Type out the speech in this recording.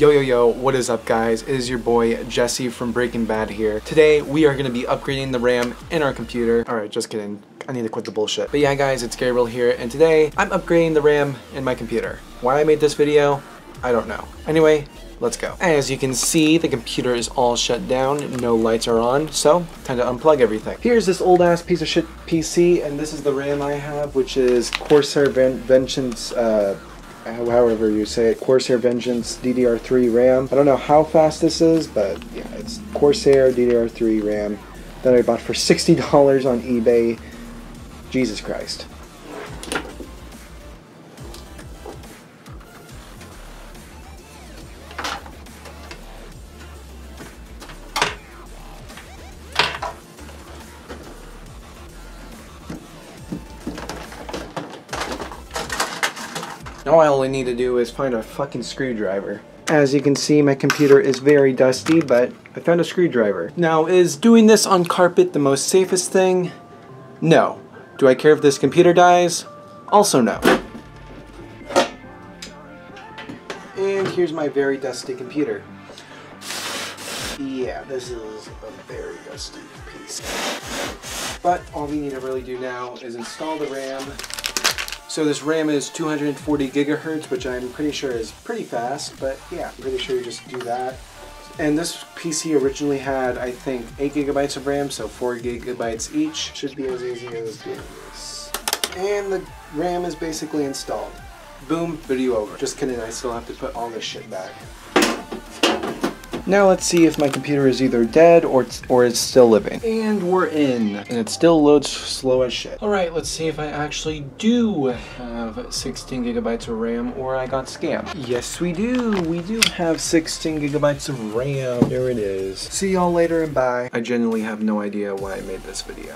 Yo, what is up guys? It is your boy Jesse from Breaking Bad here. Today we are going to be upgrading the RAM in our computer. Alright, just kidding. I need to quit the bullshit. But yeah guys, it's Gabriel here and today I'm upgrading the RAM in my computer. Why I made this video, I don't know. Anyway, let's go. As you can see, the computer is all shut down, no lights are on, so time to unplug everything. Here's this old ass piece of shit PC, and this is the RAM I have, which is Corsair Vengeance, however you say it, Corsair Vengeance DDR3 RAM. I don't know how fast this is, but yeah, it's Corsair DDR3 RAM that I bought for $60 on eBay. Jesus Christ. Now all I only need to do is find a fucking screwdriver. As you can see, my computer is very dusty, but I found a screwdriver. Now, is doing this on carpet the most safest thing? No. Do I care if this computer dies? Also no. And here's my very dusty computer. Yeah, this is a very dusty piece. But all we need to really do now is install the RAM. So this RAM is 240 gigahertz, which I'm pretty sure is pretty fast, but yeah, I'm pretty sure you just do that. And this PC originally had, I think, 8 gigabytes of RAM, so 4 gigabytes each. Should be as easy as doing this. And the RAM is basically installed. Boom, video over. Just kidding, I still have to put all this shit back. Now let's see if my computer is either dead or it's still living. And we're in. And it still loads slow as shit. Alright, let's see if I actually do have 16 gigabytes of RAM or I got scammed. Yes, we do. We do have 16 gigabytes of RAM. There it is. See y'all later and bye. I genuinely have no idea why I made this video.